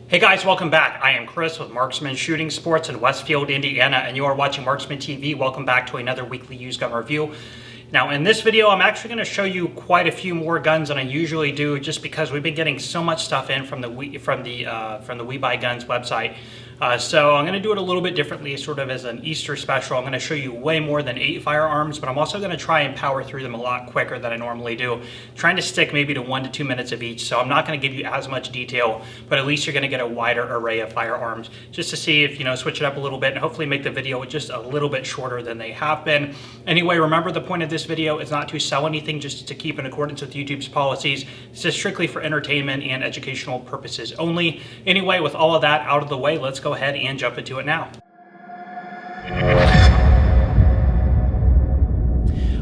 Hey guys, welcome back. I am Chris with Marksman Shooting Sports in Westfield, Indiana, and you are watching Marksman TV. Welcome back to another weekly used gun review. Now in this video, I'm actually going to show you quite a few more guns than I usually do, just because we've been getting so much stuff in from the We Buy Guns website. So I'm going to do it a little bit differently, sort of as an Easter special. I'm going to show you way more than 8 firearms, but I'm also going to try and power through them a lot quicker than I normally do, trying to stick maybe to 1 to 2 minutes of each. So I'm not going to give you as much detail, but at least you're going to get a wider array of firearms, just to see if, switch it up a little bit and hopefully make the video just a little bit shorter than they have been. Anyway, remember the point of this video is not to sell anything, just to keep in accordance with YouTube's policies. This is strictly for entertainment and educational purposes only. Anyway, with all of that out of the way, let's go ahead and jump into it now.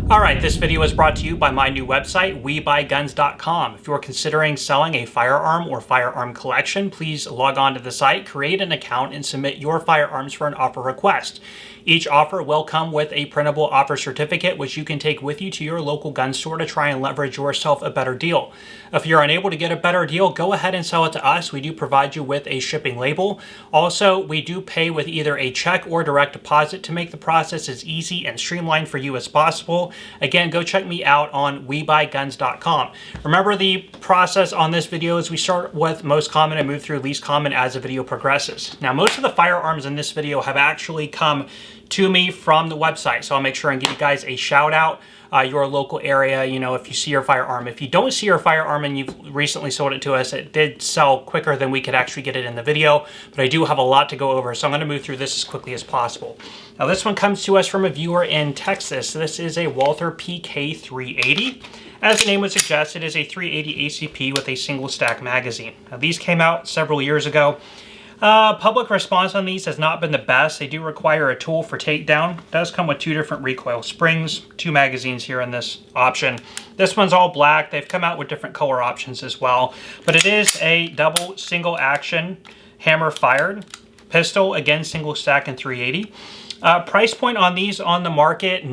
Alright, this video is brought to you by my new website, WeBuyGuns.com. If you're considering selling a firearm or firearm collection, please log on to the site, create an account, and submit your firearms for an offer request. Each offer will come with a printable offer certificate, which you can take with you to your local gun store to try and leverage yourself a better deal. If you're unable to get a better deal, go ahead and sell it to us. We do provide you with a shipping label. Also, we do pay with either a check or direct deposit to make the process as easy and streamlined for you as possible. Again, go check me out on WeBuyGuns.com. Remember, the process on this video is we start with most common and move through least common as the video progresses. Now, most of the firearms in this video have actually come to me from the website, so I'll make sure and give you guys a shout out. Your local area, if you see your firearm. If you don't see your firearm and you've recently sold it to us, it did sell quicker than we could actually get it in the video, but I do have a lot to go over, so I'm going to move through this as quickly as possible. Now, this one comes to us from a viewer in Texas. This is a Walther PK380. As the name would suggest, it is a 380 ACP with a single stack magazine. Now, these came out several years ago. Public response on these has not been the best. They do require a tool for takedown. It does come with 2 different recoil springs, 2 magazines here in this option. This one's all black. They've come out with different color options as well. But it is a double single action hammer fired pistol, again single stack and 380. Price point on these on the market,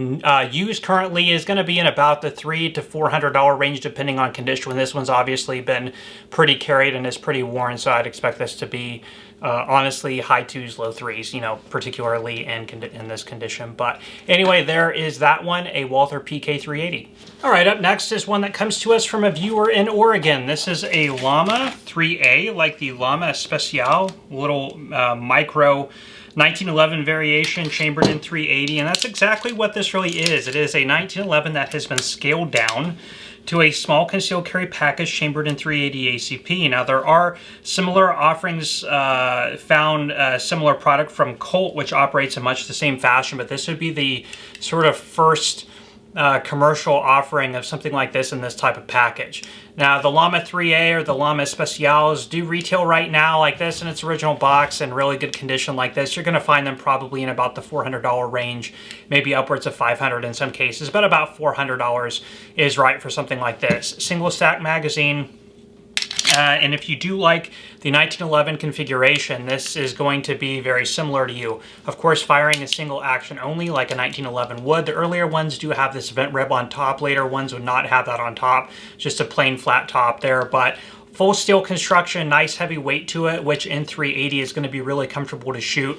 used currently, is going to be in about the $300 to $400 range depending on condition. This one's obviously been pretty carried and is pretty worn, so I'd expect this to be honestly high 2s, low 3s, particularly in this condition. But anyway, there is that one, a Walther PK380. All right, up next is one that comes to us from a viewer in Oregon. This is a Llama III-A, like the Llama Especial, little micro 1911 variation chambered in 380, and that's exactly what this really is. It is a 1911 that has been scaled down to a small concealed carry package chambered in 380 ACP. Now, there are similar offerings found, similar product from Colt, which operates in much the same fashion, but this would be the sort of first commercial offering of something like this in this type of package. Now, the Llama III-A or the Llama Especials do retail right now like this in its original box in really good condition like this. You're going to find them probably in about the $400 range, maybe upwards of $500 in some cases, but about $400 is right for something like this. Single stack magazine. And if you do like the 1911 configuration, this is going to be very similar to you. Of course, firing is single action only like a 1911 would. The earlier ones do have this vent rib on top. Later ones would not have that on top. Just a plain flat top there. But full steel construction, nice heavy weight to it, which in 380 is going to be really comfortable to shoot.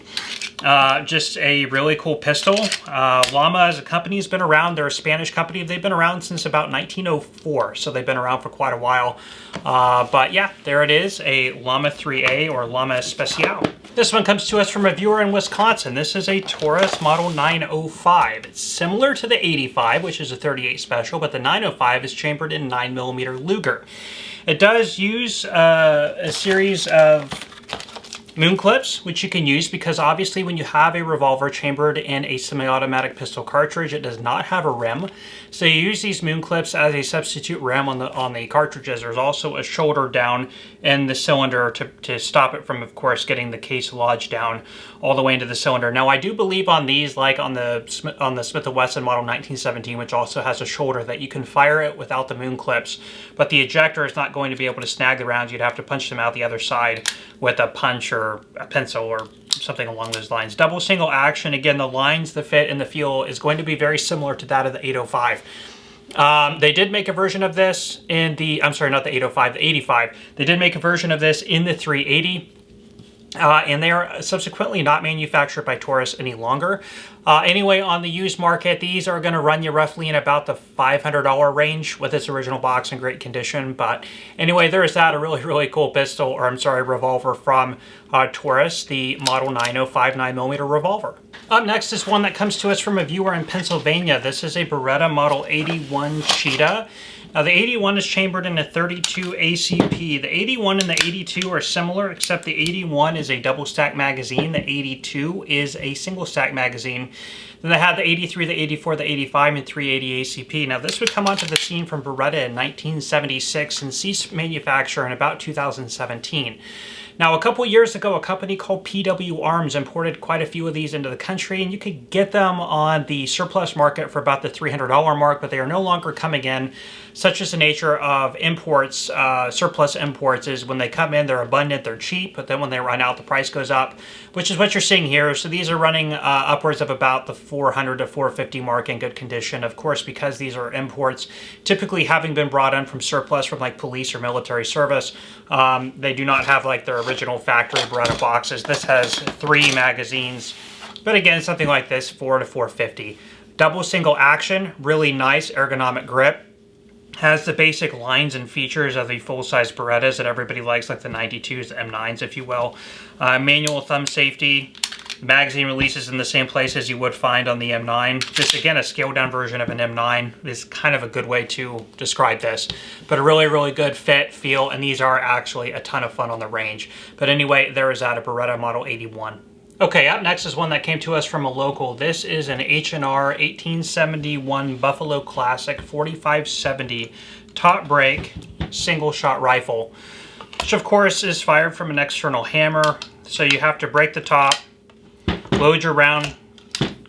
Just a really cool pistol. Llama as a company has been around. They're a Spanish company. They've been around since about 1904, so they've been around for quite a while. But yeah, there it is, a Llama III-A or Llama Especial. This one comes to us from a viewer in Wisconsin. This is a Taurus Model 905. It's similar to the 85, which is a 38 special, but the 905 is chambered in 9mm Luger. It does use a series of moon clips, which you can use because obviously when you have a revolver chambered in a semi-automatic pistol cartridge, it does not have a rim. So you use these moon clips as a substitute rim on the cartridges. There's also a shoulder down in the cylinder to stop it from, of course, getting the case lodged down all the way into the cylinder. Now, I do believe on these, like on the Smith & Wesson Model 1917, which also has a shoulder, that you can fire it without the moon clips, but the ejector is not going to be able to snag the rounds. You'd have to punch them out the other side with a punch or a pencil or something along those lines. Double single action. Again, the lines, the fit, and the feel is going to be very similar to that of the 805. They did make a version of this in the, I'm sorry, not the 805, the 85. They did make a version of this in the 380. and they are subsequently not manufactured by Taurus any longer. Anyway, on the used market, these are going to run you roughly in about the $500 range with its original box in great condition. But anyway, there is that, a really, really cool pistol, or I'm sorry, revolver from Taurus, the Model 9059 9mm revolver. Up next is one that comes to us from a viewer in Pennsylvania. This is a Beretta Model 81 Cheetah. Now the 81 is chambered in a 32 ACP. The 81 and the 82 are similar, except the 81 is a double stack magazine. The 82 is a single stack magazine. Then they had the 83, the 84, the 85, and 380 ACP. Now this would come onto the scene from Beretta in 1976 and ceased manufacture in about 2017. Now, a couple years ago, a company called PW Arms imported quite a few of these into the country, and you could get them on the surplus market for about the $300 mark, but they are no longer coming in. Such is the nature of imports, surplus imports, is when they come in, they're abundant, they're cheap, but then when they run out, the price goes up, which is what you're seeing here. So these are running upwards of about the $400 to $450 mark in good condition. Of course, because these are imports, typically having been brought in from surplus from like police or military service, they do not have like their original factory Beretta boxes. This has 3 magazines, but again, something like this, $400 to $450. Double single action, really nice ergonomic grip. Has the basic lines and features of the full-size Berettas that everybody likes, like the 92s, the M9s, if you will. Manual thumb safety. The magazine releases in the same place as you would find on the M9. Just, again, a scaled-down version of an M9 is kind of a good way to describe this. But a really, really good fit, feel, and these are actually a ton of fun on the range. But anyway, there is that, a Beretta Model 81. Okay, up next is one that came to us from a local. This is an H&R 1871 Buffalo Classic 4570 top break single shot rifle, which of course is fired from an external hammer. So you have to break the top, load your round,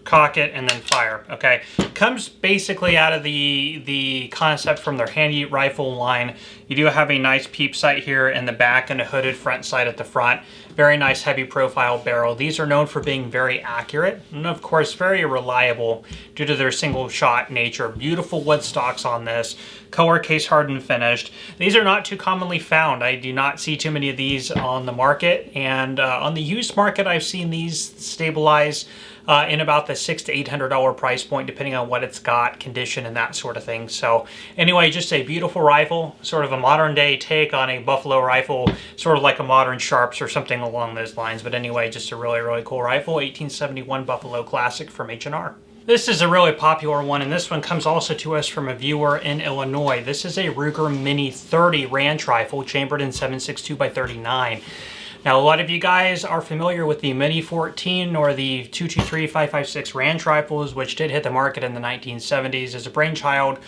cock it, and then fire. Okay, comes basically out of the concept from their handy rifle line. You do have a nice peep sight here in the back and a hooded front sight at the front. Very nice heavy profile barrel. These are known for being very accurate and of course very reliable due to their single shot nature. Beautiful wood stocks on this, color case hardened finished. These are not too commonly found. I do not see too many of these on the market, and on the used market I've seen these stabilize in about the $600 to $800 price point, depending on what it's got, condition, and that sort of thing. So anyway, just a beautiful rifle, sort of a modern day take on a Buffalo rifle, sort of like a modern Sharps or something along those lines. But anyway, just a really, really cool rifle, 1871 Buffalo Classic from H&R. This is a really popular one, and this one comes also to us from a viewer in Illinois. This is a Ruger Mini 30 ranch rifle, chambered in 7.62x39. Now, a lot of you guys are familiar with the Mini 14 or the 223 5.56 ranch rifles, which did hit the market in the 1970s as a brainchild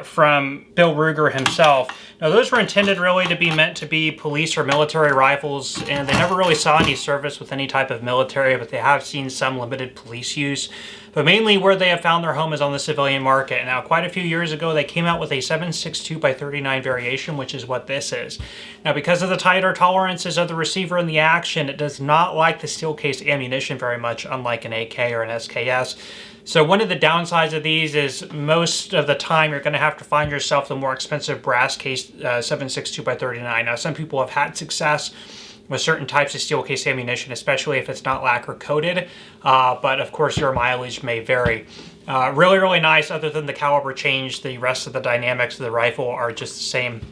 from Bill Ruger himself. Now, those were intended really to be meant to be police or military rifles, and they never really saw any service with any type of military, but they have seen some limited police use. But mainly where they have found their home is on the civilian market. Now, quite a few years ago, they came out with a 7.62x39 variation, which is what this is. Now, because of the tighter tolerances of the receiver and the action, it does not like the steel case ammunition very much, unlike an AK or an SKS. So one of the downsides of these is most of the time you're going to have to find yourself the more expensive brass case 7.62x39. Now, some people have had success with certain types of steel case ammunition, especially if it's not lacquer coated, but of course your mileage may vary. Really, really nice. Other than the caliber change, the rest of the dynamics of the rifle are just the same.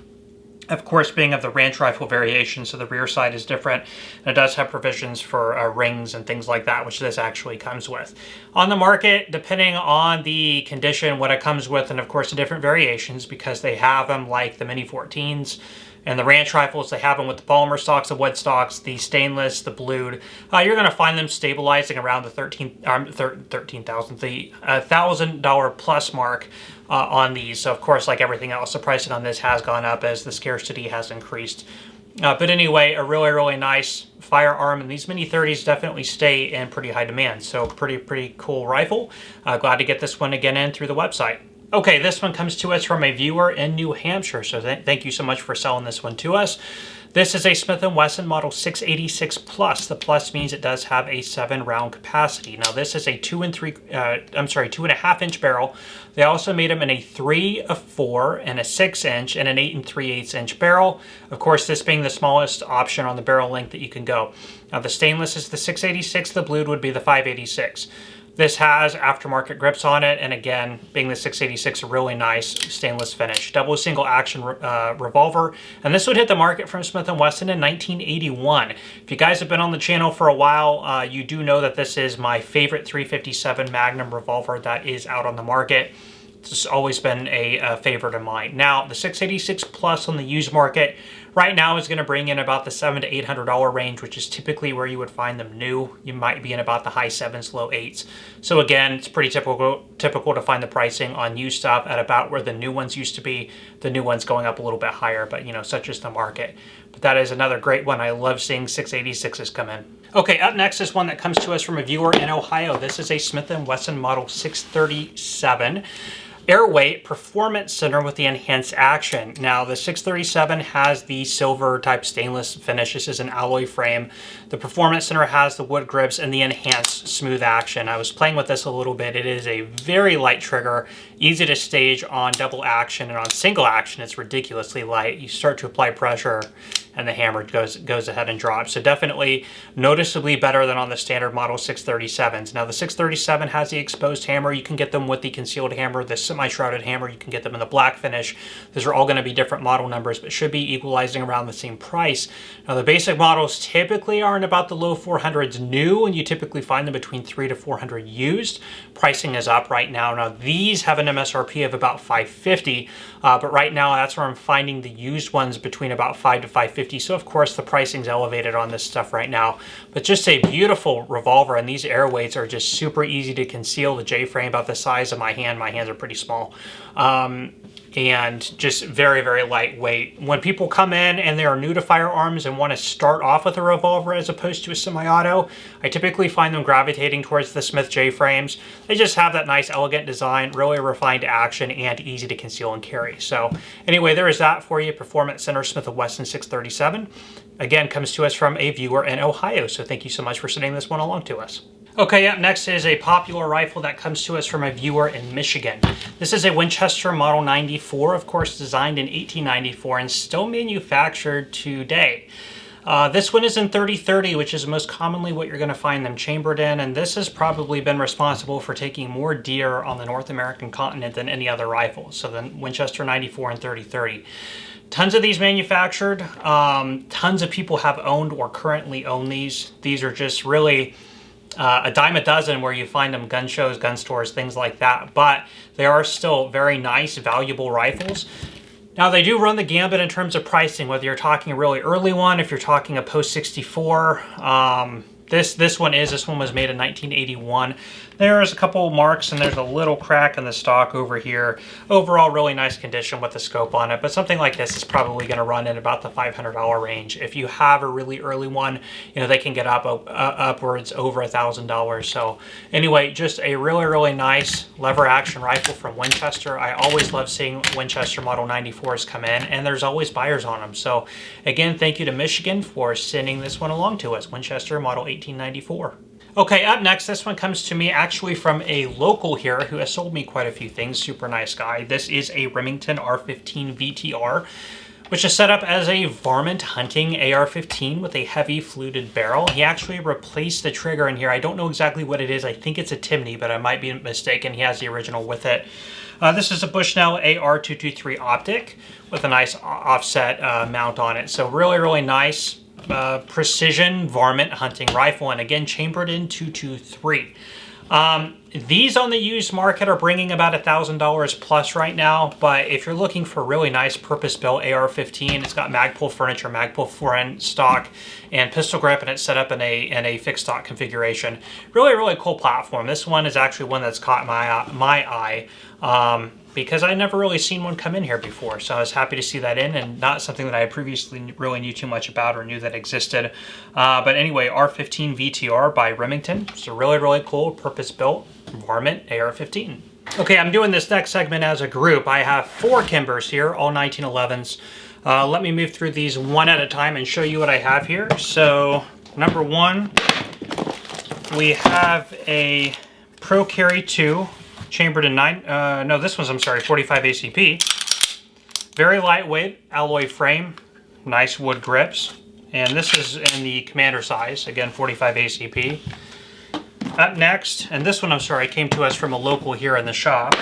Of course, being of the ranch rifle variation, so the rear side is different. And it does have provisions for rings and things like that, which this actually comes with. On the market, depending on the condition, what it comes with, and of course the different variations, because they have them like the Mini 14s, and the ranch rifles, they have them with the polymer stocks, the wood stocks, the stainless, the blued. You're going to find them stabilizing around the $1,000 plus mark on these. So of course, like everything else, the pricing on this has gone up as the scarcity has increased. But anyway, a really, really nice firearm, and these Mini 30s definitely stay in pretty high demand. So pretty cool rifle. Glad to get this one again in through the website. Okay, this one comes to us from a viewer in New Hampshire, so thank you so much for selling this one to us. This is a Smith & Wesson Model 686 Plus. The plus means it does have a 7-round capacity. Now this is a 2.5 inch barrel. They also made them in a 3, a 4, and a 6 inch, and an 8 3/8 inch barrel. Of course, this being the smallest option on the barrel length that you can go. Now the stainless is the 686, the blued would be the 586. This has aftermarket grips on it, and again, being the 686, a really nice stainless finish. Double single action revolver, and this would hit the market from Smith & Wesson in 1981. If you guys have been on the channel for a while, you do know that this is my favorite .357 Magnum revolver that is out on the market. It's always been a favorite of mine. Now, the 686 Plus on the used market right now is going to bring in about the $700 to $800 range, which is typically where you would find them new. You might be in about the high 7s, low 8s. So again, it's pretty typical to find the pricing on used stuff at about where the new ones used to be. The new ones going up a little bit higher, but you know, such is the market. But that is another great one. I love seeing 686s come in. Okay, up next is one that comes to us from a viewer in Ohio. This is a Smith & Wesson Model 637. Airweight Performance Center with the enhanced action. Now the 637 has the silver type stainless finish. This is an alloy frame. The Performance Center has the wood grips and the enhanced smooth action. I was playing with this a little bit. It is a very light trigger, easy to stage on double action, and on single action it's ridiculously light. You start to apply pressure and the hammer goes ahead and drops. So definitely noticeably better than on the standard model 637s. Now the 637 has the exposed hammer. You can get them with the concealed hammer, the semi-shrouded hammer. You can get them in the black finish. Those are all going to be different model numbers, but should be equalizing around the same price. Now the basic models typically are in about the low 400s new, and you typically find them between 300 to 400 used. Pricing is up right now. Now these have an MSRP of about $550, but right now that's where I'm finding the used ones between about $500 to $550. So of course the pricing's elevated on this stuff right now, but just a beautiful revolver, and these airweights are just super easy to conceal. The J-frame about the size of my hand. My hands are pretty small. And just very, very lightweight. When people come in and they are new to firearms and want to start off with a revolver as opposed to a semi-auto, I typically find them gravitating towards the Smith J-frames. They just have that nice, elegant design, really refined action, and easy to conceal and carry. So anyway, there is that for you. Performance Center Smith & Wesson 637. Again, comes to us from a viewer in Ohio. So thank you so much for sending this one along to us. Okay, up next is a popular rifle that comes to us from a viewer in Michigan. This is a Winchester Model 94, of course designed in 1894 and still manufactured today. This one is in 30-30, which is most commonly what you're going to find them chambered in, and this has probably been responsible for taking more deer on the North American continent than any other rifle. So the Winchester 94 and 30-30. Tons of these manufactured. Tons of people have owned or currently own these. These are just really a dime a dozen where you find them gun shows, gun stores, things like that. But they are still very nice, valuable rifles. Now they do run the gambit in terms of pricing, whether you're talking a really early one, if you're talking a post 64. This one was made in 1981. There's a couple marks and there's a little crack in the stock over here. Overall, really nice condition with the scope on it, but something like this is probably going to run in about the $500 range. If you have a really early one, you know, they can get upwards over $1,000. So anyway, just a really, really nice lever action rifle from Winchester. I always love seeing Winchester Model 94s come in, and there's always buyers on them. So again, thank you to Michigan for sending this one along to us, Winchester Model 1894. Okay, up next, this one comes to me actually from a local here who has sold me quite a few things. Super nice guy. This is a Remington R15 VTR, which is set up as a varmint hunting AR-15 with a heavy fluted barrel. He actually replaced the trigger in here. I don't know exactly what it is. I think it's a Timney, but I might be mistaken. He has the original with it. This is a Bushnell AR-223 optic with a nice offset mount on it. So really, really nice. Precision varmint hunting rifle, and again chambered in 223. These on the used market are bringing about $1,000 plus right now, but if you're looking for a really nice purpose-built AR-15, it's got Magpul furniture, Magpul forend stock, and pistol grip, and it's set up in a fixed stock configuration. Really, really cool platform. This one is actually one that's caught my eye. Because I never really seen one come in here before. So I was happy to see that in, and not something that I previously really knew too much about or knew that existed. But anyway, R15 VTR by Remington. It's a really, really cool purpose-built varmint AR-15. Okay, I'm doing this next segment as a group. I have 4 Kimbers here, all 1911s. Let me move through these one at a time and show you what I have here. So number one, we have a Pro Carry II, chambered in 45 ACP. Very lightweight alloy frame, nice wood grips. And this is in the Commander size, again 45 ACP. Up next, and this one came to us from a local here in the shop.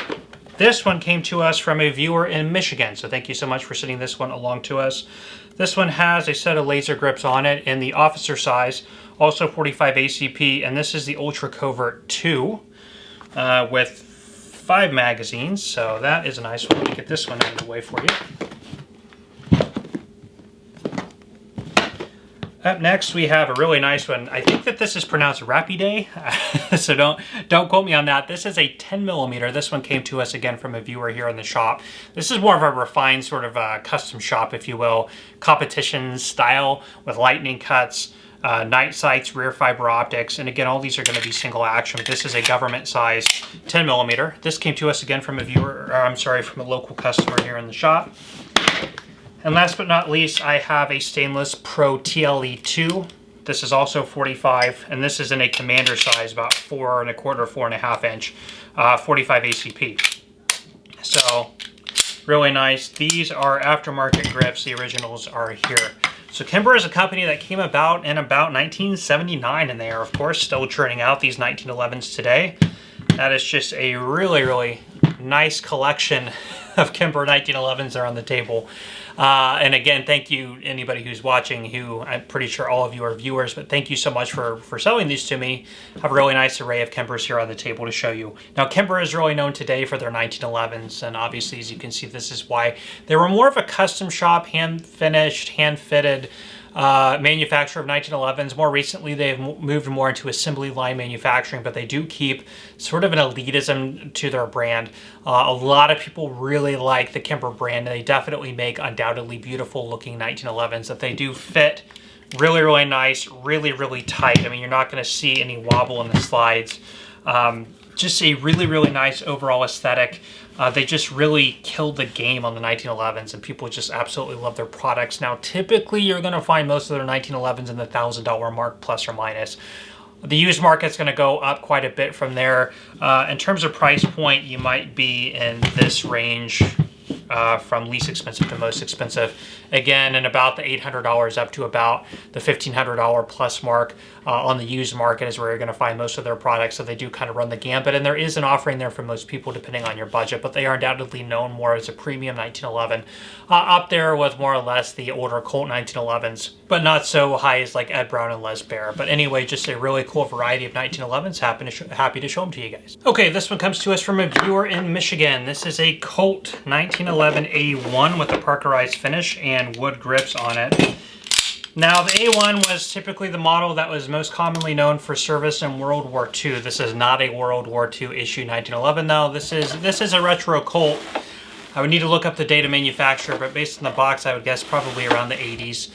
This one came to us from a viewer in Michigan, so thank you so much for sending this one along to us. This one has a set of laser grips on it in the officer size, also 45 ACP, and this is the Ultra Covert 2 with 5 magazines, so that is a nice one. Let me get this one out of the way for you. Up next, we have a really nice one. I think that this is pronounced Rapide, so don't quote me on that. This is a 10mm. This one came to us again from a viewer here in the shop. This is more of a refined sort of custom shop, if you will, competition style with lightning cuts, night sights, rear fiber optics, and again, all these are going to be single action. But this is a government size 10mm. This came to us again from a from a local customer here in the shop. And last but not least, I have a stainless Pro TLE2. This is also 45, and this is in a Commander size, about 4 1/4, 4.5 inch, 45 ACP. So, really nice. These are aftermarket grips. The originals are here. So Kimber is a company that came about in about 1979, and they are, of course, still churning out these 1911s today. That is just a really, really nice collection of Kimber 1911s there on the table. And again, thank you anybody who's watching, who I'm pretty sure all of you are viewers, but thank you so much for selling these to me. I have a really nice array of Kimbers here on the table to show you. Now, Kimber is really known today for their 1911s, and obviously, as you can see, this is why they were more of a custom shop, hand-finished, hand-fitted manufacturer of 1911s. More recently, they've moved more into assembly line manufacturing, but they do keep sort of an elitism to their brand. A lot of people really like the Kimber brand, and they definitely make undoubtedly beautiful looking 1911s that they do fit really, really nice, really, really tight. I mean, you're not going to see any wobble in the slides. Just a really, really nice overall aesthetic. They just really killed the game on the 1911s, and people just absolutely love their products. Now, typically, you're going to find most of their 1911s in the $1,000 mark, plus or minus. The used market's going to go up quite a bit from there. In terms of price point, you might be in this range from least expensive to most expensive. Again, in about the $800 up to about the $1,500 plus mark on the used market is where you're going to find most of their products. So they do kind of run the gambit, and there is an offering there for most people depending on your budget, but they are undoubtedly known more as a premium 1911, up there with more or less the older Colt 1911s, but not so high as like Ed Brown and Les Baer. But anyway, just a really cool variety of 1911s. Happy to show them to you guys. Okay, this one comes to us from a viewer in Michigan. This is a Colt 1911 A1 with a parkerized finish and wood grips on it. Now, the A1 was typically the model that was most commonly known for service in World War II. This is not a World War II issue 1911 though. This is a retro Colt. I would need to look up the date of manufacture, but based on the box, I would guess probably around the 80s.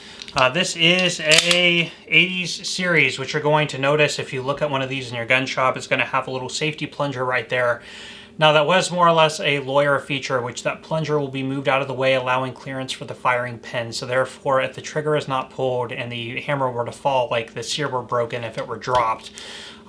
This is a 80s series, which you're going to notice if you look at one of these in your gun shop. It's going to have a little safety plunger right there. Now, that was more or less a lawyer feature, which that plunger will be moved out of the way, allowing clearance for the firing pin. So therefore, if the trigger is not pulled and the hammer were to fall, like this here were broken if it were dropped,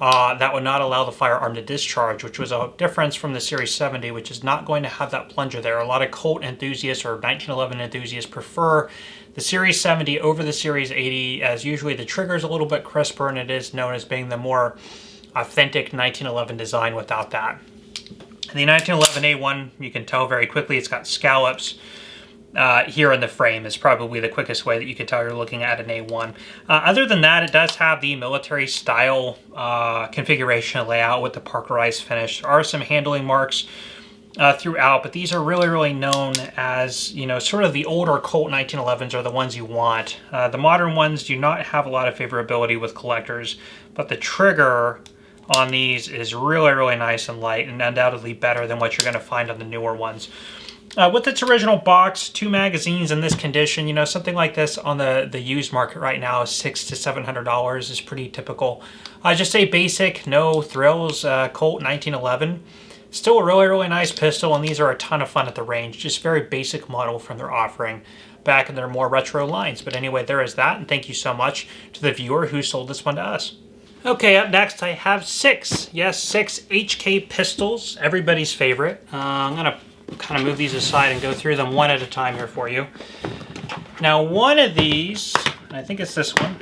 that would not allow the firearm to discharge, which was a difference from the Series 70, which is not going to have that plunger there. A lot of Colt enthusiasts or 1911 enthusiasts prefer the Series 70 over the Series 80, as usually the trigger is a little bit crisper, and it is known as being the more authentic 1911 design without that. The 1911 A1, you can tell very quickly, it's got scallops here in the frame is probably the quickest way that you can tell you're looking at an A1. Other than that, it does have the military style configuration layout with the parkerized finish. There are some handling marks throughout, but these are really, really known as, you know, sort of the older Colt 1911s are the ones you want. The modern ones do not have a lot of favorability with collectors, but the trigger on these is really, really nice and light, and undoubtedly better than what you're going to find on the newer ones. With its original box, 2 magazines in this condition, you know, something like this on the used market right now is $600 to $700 is pretty typical. Just a basic, no thrills Colt 1911. Still a really, really nice pistol, and these are a ton of fun at the range. Just very basic model from their offering. back in their more retro lines. But anyway, there is that, and thank you so much to the viewer who sold this one to us. Okay, up next I have 6 HK pistols, everybody's favorite. I'm gonna kind of move these aside and go through them one at a time here for you. Now, one of these, and I think it's this one.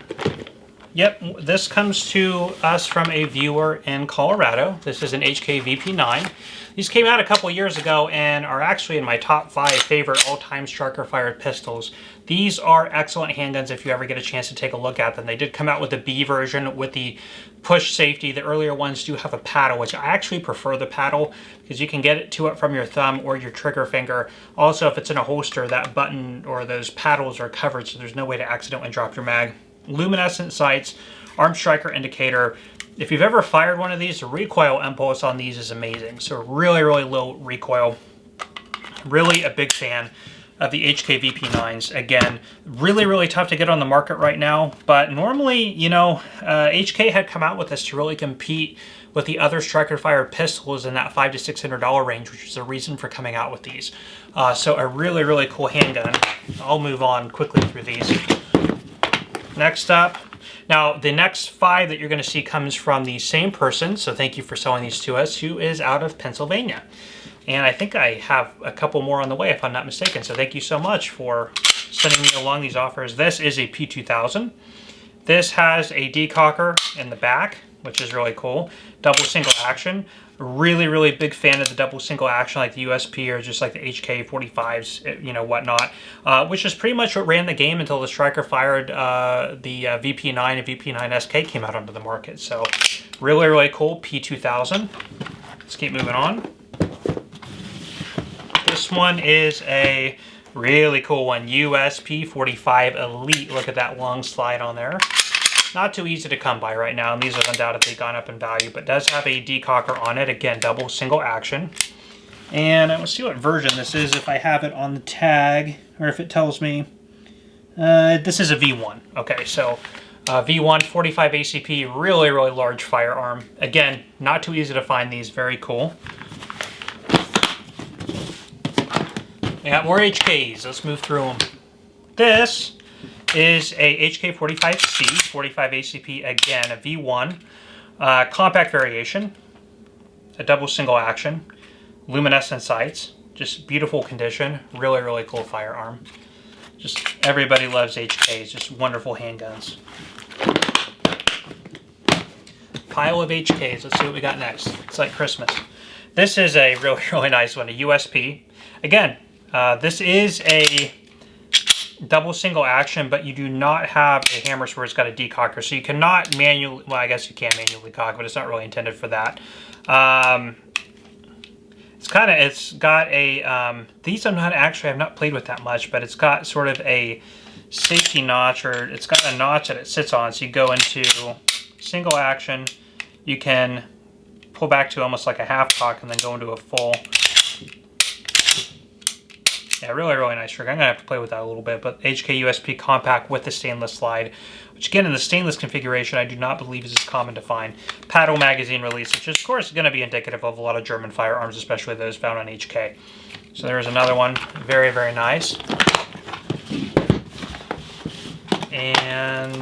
Yep, this comes to us from a viewer in Colorado. This is an HK VP9. These came out a couple years ago and are actually in my top 5 favorite all-time striker-fired pistols. These are excellent handguns if you ever get a chance to take a look at them. They did come out with the B version with the push safety. The earlier ones do have a paddle, which I actually prefer the paddle because you can get it to it from your thumb or your trigger finger. Also, if it's in a holster, that button or those paddles are covered, so there's no way to accidentally drop your mag. Luminescent sights, arm striker indicator. If you've ever fired one of these, the recoil impulse on these is amazing. So really, really low recoil. Really a big fan of the HK VP9s. Again, really, really tough to get on the market right now. But normally, you know, HK had come out with this to really compete with the other striker-fired pistols in that $500 to $600 range, which is the reason for coming out with these. So a really, really cool handgun. I'll move on quickly through these. Next up, now the next 5 that you're going to see comes from the same person, so thank you for selling these to us, who is out of Pennsylvania. And I think I have a couple more on the way if I'm not mistaken, so thank you so much for sending me along these offers. This is a P2000. This has a decocker in the back, which is really cool. Double single action. Really, really big fan of the double single action like the USP or just like the HK45s, you know, whatnot, which is pretty much what ran the game until the striker fired the VP9 and VP9 SK came out onto the market. So really, really cool P2000. Let's keep moving on. This one is a really cool one, USP 45 Elite. Look at that long slide on there. Not too easy to come by right now, and these have undoubtedly gone up in value, but does have a decocker on it. Again, double single action. And I will see what version this is if I have it on the tag, or if it tells me. This is a V1. Okay, so V1 45 ACP, really, really large firearm. Again, not too easy to find these, very cool. We got more HKs, let's move through them. This is a HK45C, 45 ACP, again, a V1, compact variation, a double single action, luminescent sights, just beautiful condition, really, really cool firearm. Just everybody loves HKs, just wonderful handguns. Pile of HKs, let's see what we got next. It's like Christmas. This is a really, really nice one, a USP. Again, this is a double single action, but you do not have a hammer where it's got a decocker, so you cannot manually, well, I guess you can manually cock, but it's not really intended for that. It's got a, these I've not played with that much, but it's got sort of a safety notch, or it's got a notch that it sits on, so you go into single action, you can pull back to almost like a half cock and then go into a full. Yeah, really, really nice trigger. I'm going to have to play with that a little bit, but HK USP compact with the stainless slide, which again, in the stainless configuration, I do not believe is as common to find. Paddle magazine release, which is, of course, going to be indicative of a lot of German firearms, especially those found on HK. So there's another one. Very, very nice. And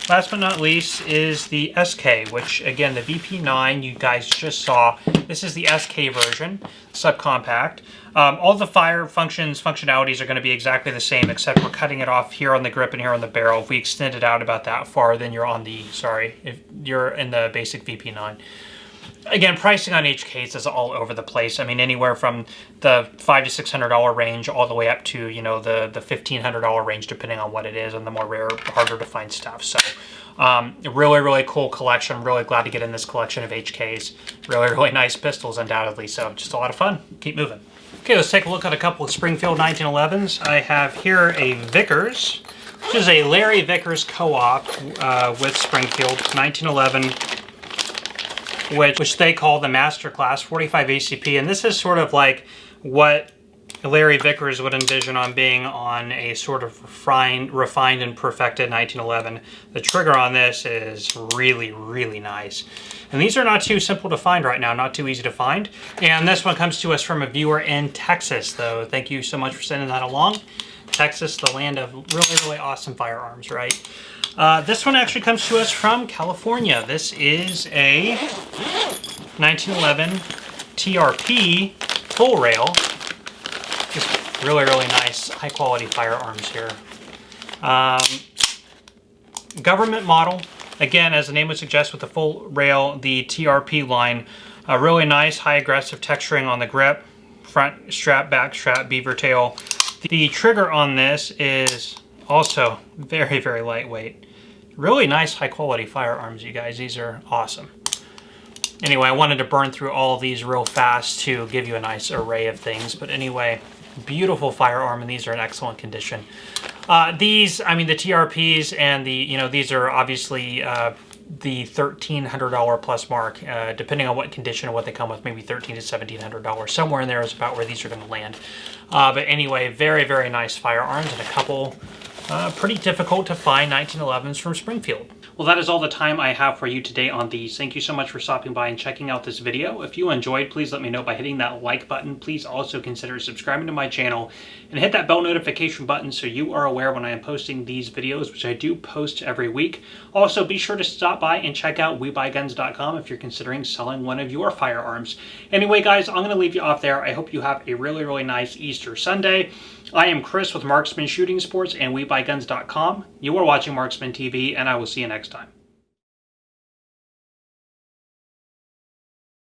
last but not least is the SK, which, again, the VP9 you guys just saw. This is the SK version, subcompact. All the fire functionalities are going to be exactly the same, except we're cutting it off here on the grip and here on the barrel. If we extend it out about that far, then you're on the, if you're in the basic VP9. Again, pricing on HKs is all over the place. I mean, anywhere from the $500 to $600 range all the way up to, you know, the $1,500 range, depending on what it is, and the more rare, harder to find stuff. So, really, really cool collection. I'm really glad to get in this collection of HKs. Really, really nice pistols, undoubtedly. So, just a lot of fun. Keep moving. Okay, let's take a look at a couple of Springfield 1911s. I have here a Vickers, which is a Larry Vickers co-op with Springfield 1911, which they call the Masterclass 45 ACP, and this is sort of like what Larry Vickers would envision on being on a sort of refined and perfected 1911. The trigger on this is really, really nice. And these are not too simple to find right now, not too easy to find. And this one comes to us from a viewer in Texas, though. Thank you so much for sending that along. Texas, the land of really, really awesome firearms, right? This one actually comes to us from California. This is a 1911 TRP full rail. Just really, really nice, high quality firearms here. Government model. Again, as the name would suggest, with the full rail, the TRP line. Really nice, high aggressive texturing on the grip. Front strap, back strap, beaver tail. The trigger on this is also very, very lightweight. Really nice, high quality firearms, you guys. These are awesome. Anyway, I wanted to burn through all of these real fast to give you a nice array of things. But anyway, beautiful firearm, and these are in excellent condition. These, I mean, the TRPs and the, you know, these are obviously the $1,300 plus mark, depending on what condition and what they come with, maybe $1,300 to $1,700. Somewhere in there is about where these are going to land. But anyway, very, very nice firearms, and a couple pretty difficult to find 1911s from Springfield. Well, that is all the time I have for you today on these. Thank you so much for stopping by and checking out this video. If you enjoyed, please let me know by hitting that like button. Please also consider subscribing to my channel and hit that bell notification button so you are aware when I am posting these videos, which I do post every week. Also, be sure to stop by and check out WeBuyGuns.com if you're considering selling one of your firearms. Anyway, guys, I'm going to leave you off there. I hope you have a really, really nice Easter Sunday. I am Chris with Marksman Shooting Sports and WeBuyGuns.com. You are watching Marksman TV, and I will see you next time.